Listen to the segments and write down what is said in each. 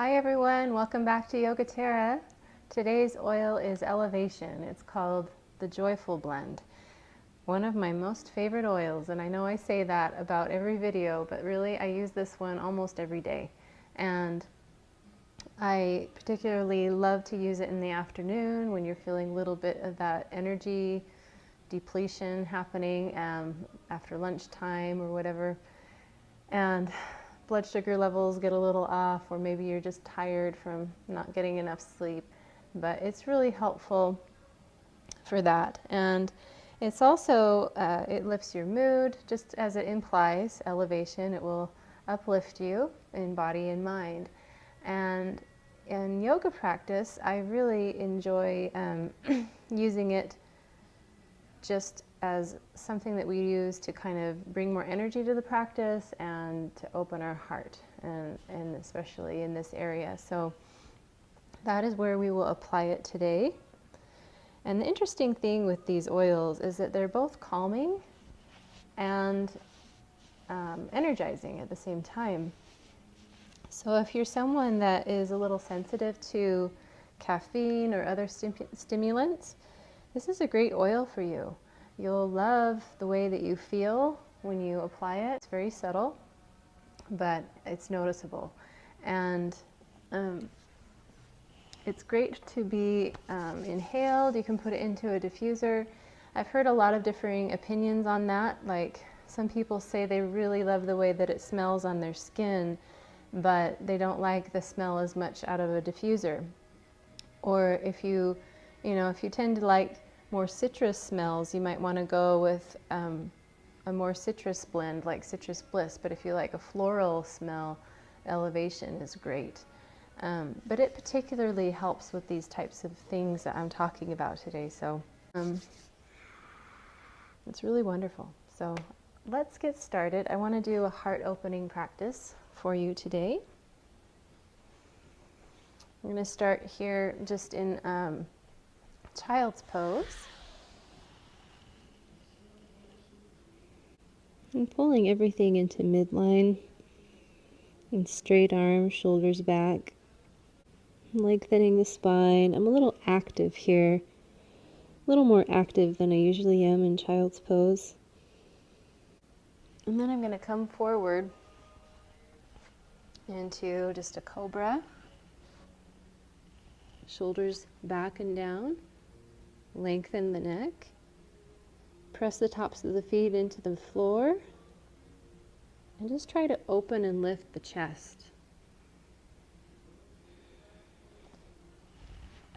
Hi everyone, welcome back to Yogaterra. Today's oil is Elevation. It's called the Joyful Blend. One of my most favorite oils, and I know I say that about every video, but really I use this one almost every day. And I particularly love to use it in the afternoon when you're feeling a little bit of that energy depletion happening after lunchtime or whatever. And blood sugar levels get a little off, or maybe you're just tired from not getting enough sleep. But it's really helpful for that. And it's also, it lifts your mood, just as it implies, elevation. It will uplift you in body and mind. And in yoga practice, I really enjoy using it just as something that we use to kind of bring more energy to the practice and to open our heart, and especially in this area. So that is where we will apply it today. And the interesting thing with these oils is that they're both calming and energizing at the same time. So if you're someone that is a little sensitive to caffeine or other stimulants, this is a great oil for you. You'll love the way that you feel when you apply it. It's very subtle, but it's noticeable. And it's great to be inhaled. You can put it into a diffuser. I've heard a lot of differing opinions on that. Like, some people say they really love the way that it smells on their skin, but they don't like the smell as much out of a diffuser. Or if you tend to like more citrus smells, you might want to go with a more citrus blend like Citrus Bliss. But if you like a floral smell, Elevation is great. But it particularly helps with these types of things that I'm talking about today. So it's really wonderful. So let's get started. I want to do a heart opening practice for you today. I'm going to start here just in child's pose. I'm pulling everything into midline and straight arms, shoulders back, lengthening the spine. I'm a little active here, a little more active than I usually am in child's pose. And then I'm going to come forward into just a cobra, shoulders back and down, lengthen the neck, press the tops of the feet into the floor, and just try to open and lift the chest.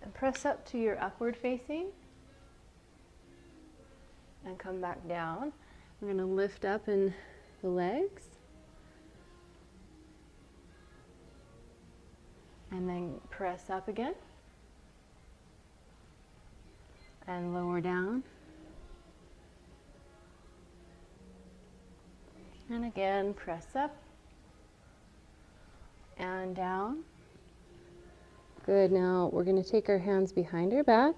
And press up to your upward facing and come back down. We're going to lift up in the legs and then press up again and lower down. And again, press up and down. Good. Now we're going to take our hands behind our back.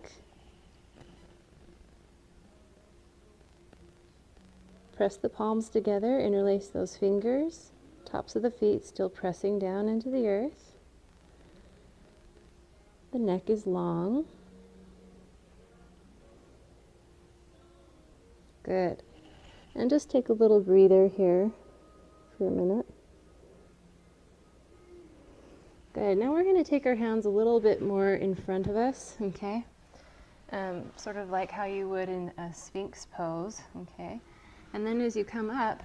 Press the palms together, interlace those fingers, tops of the feet still pressing down into the earth. The neck is long. Good. And just take a little breather here for a minute. Good. Now we're going to take our hands a little bit more in front of us, okay? Sort of like how you would in a Sphinx pose, okay? And then as you come up,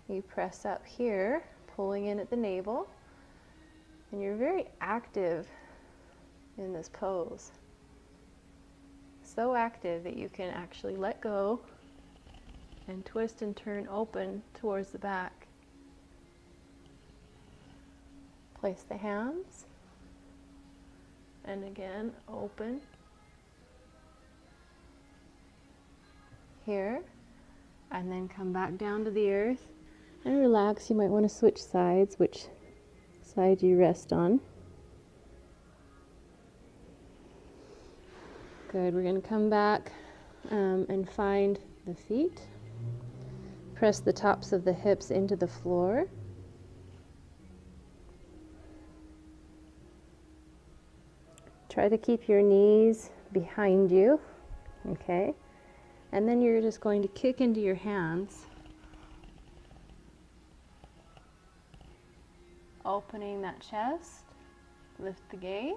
you press up here, pulling in at the navel, and you're very active in this pose. So active that you can actually let go and twist and turn open towards the back. Place the hands, and again, open. Here, and then come back down to the earth and relax. You might want to switch sides, which side you rest on. Good. We're going to come back and find the feet. Press the tops of the hips into the floor. Try to keep your knees behind you, okay? And then you're just going to kick into your hands, opening that chest, lift the gaze.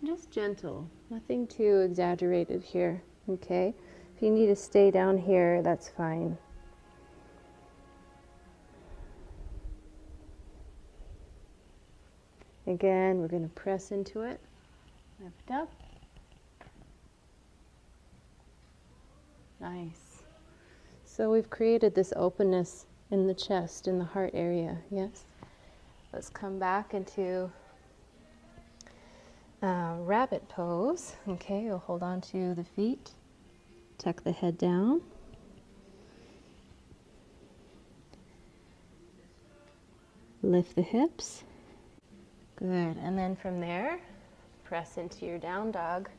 Just gentle, nothing too exaggerated here, okay? If you need to stay down here, that's fine. Again, we're going to press into it, lift up. Nice. So we've created this openness in the chest, in the heart area, yes? Let's come back into rabbit pose. Okay, you'll hold on to the feet, tuck the head down. Lift the hips. Good, and then from there, press into your down dog.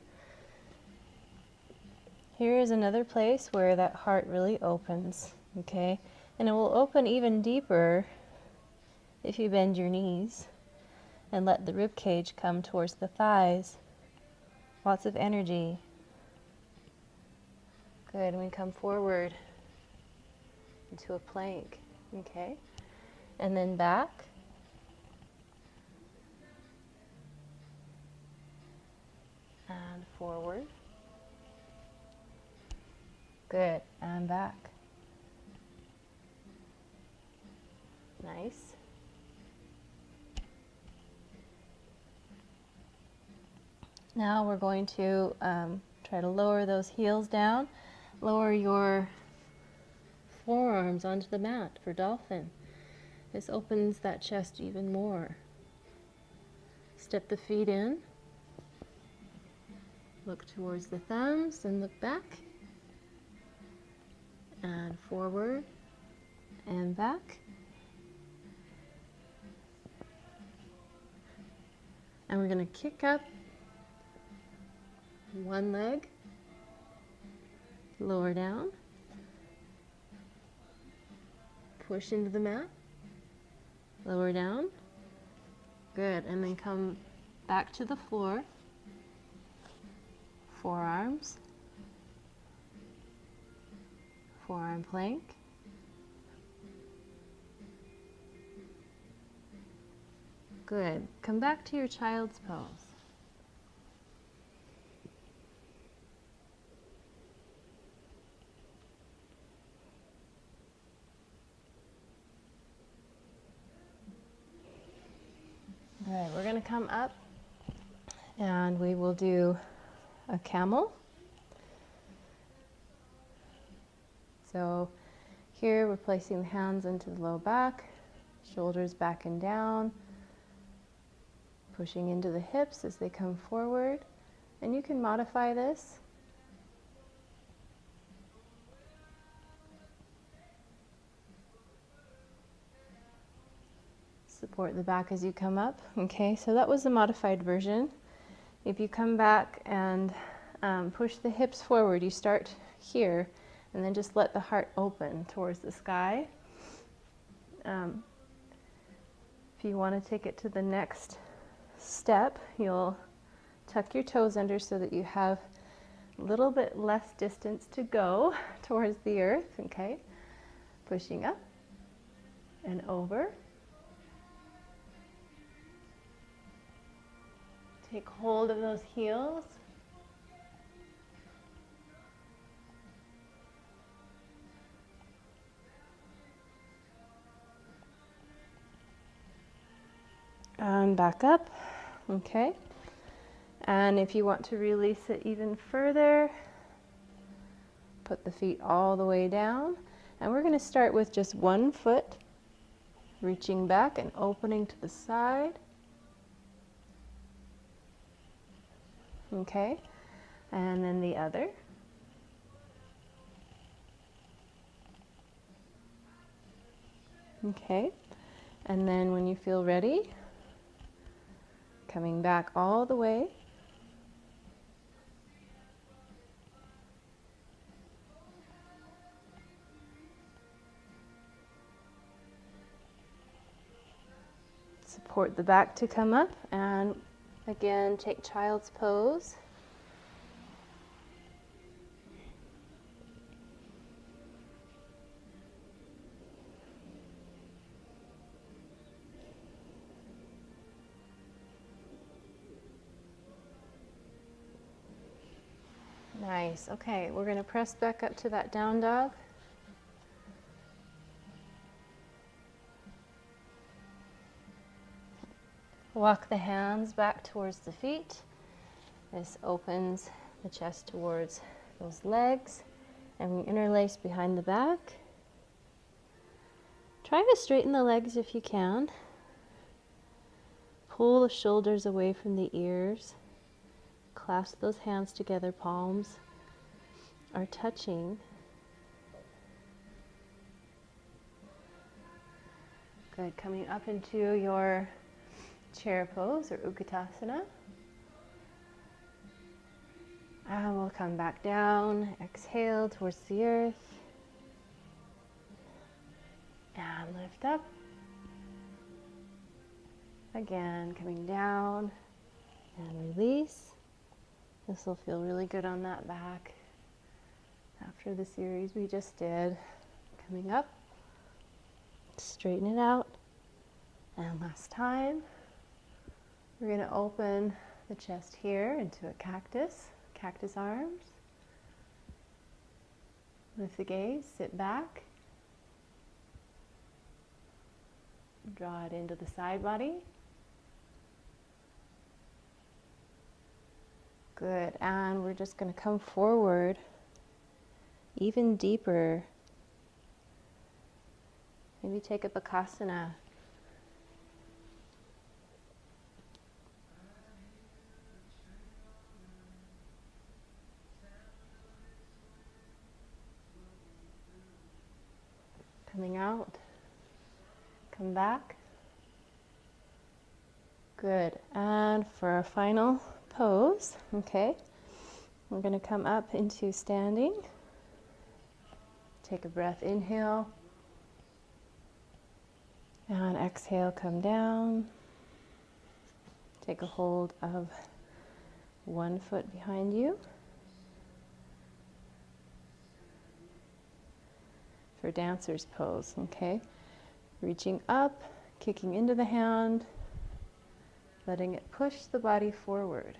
Here is another place where that heart really opens, okay? And it will open even deeper if you bend your knees and let the rib cage come towards the thighs. Lots of energy. Good, and we come forward into a plank, okay? And then back. And forward. Good, and back. Nice. Now we're going to try to lower those heels down. Lower your forearms onto the mat for dolphin. This opens that chest even more. Step the feet in. Look towards the thumbs and look back. And forward and back. And we're going to kick up one leg, lower down, push into the mat, lower down. Good, and then come back to the floor, forearms, forearm plank. Good. Come back to your child's pose. All right, we're going to come up and we will do a camel. So here we're placing the hands into the low back, shoulders back and down, pushing into the hips as they come forward. And you can modify this. Support the back as you come up. Okay, so that was the modified version. If you come back and push the hips forward, you start here and then just let the heart open towards the sky. If you want to take it to the next step, you'll tuck your toes under so that you have a little bit less distance to go towards the earth, okay? Pushing up and over. Take hold of those heels. And back up, okay? And if you want to release it even further, put the feet all the way down. And we're going to start with just one foot, reaching back and opening to the side. Okay, and then the other. Okay, and then when you feel ready, coming back all the way. Support the back to come up and Again, take child's pose. Nice. Okay, we're going to press back up to that down dog. Walk the hands back towards the feet. This opens the chest towards those legs, and we interlace behind the back. Try to straighten the legs if you can. Pull the shoulders away from the ears. Clasp those hands together, palms are touching. Good, coming up into your chair pose or Utkatasana. And we'll come back down, exhale towards the earth. And lift up. Again, coming down and release. This will feel really good on that back after the series we just did. Coming up, straighten it out. And last time, we're going to open the chest here into a cactus arms. Lift the gaze, sit back. Draw it into the side body. Good, and we're just going to come forward even deeper. Maybe take a Bakasana. Coming out. Come back. Good, and for our final pose, okay, we're going to come up into standing. Take a breath, inhale, and exhale, come down. Take a hold of one foot behind you. For dancer's pose, okay? Reaching up, kicking into the hand, letting it push the body forward.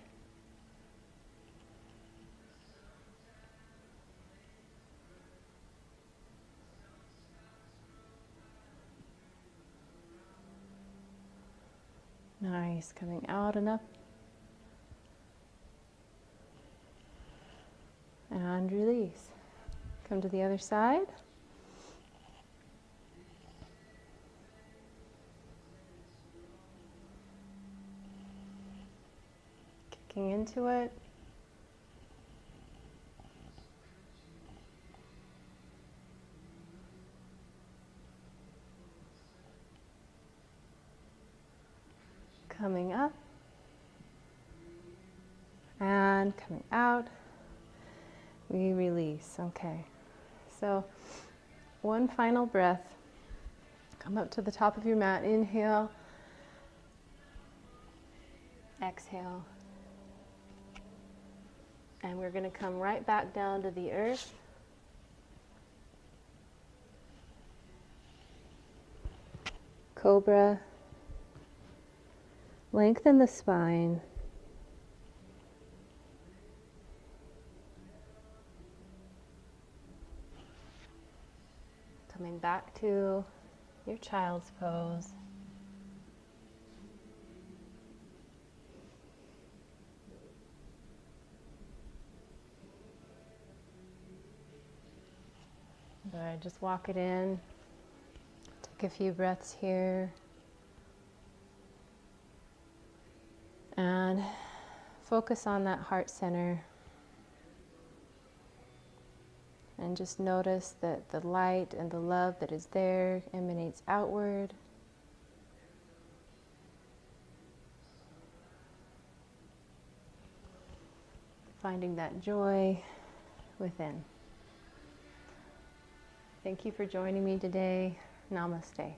Nice, coming out and up. And release. Come to the other side. Kicking into it. Coming up. And coming out. We release. Okay. So, one final breath. Come up to the top of your mat. Inhale. Exhale. And we're going to come right back down to the earth. Cobra. Lengthen the spine. Coming back to your child's pose. Good, just walk it in. Take a few breaths here. And focus on that heart center. And just notice that the light and the love that is there emanates outward. Finding that joy within. Thank you for joining me today. Namaste.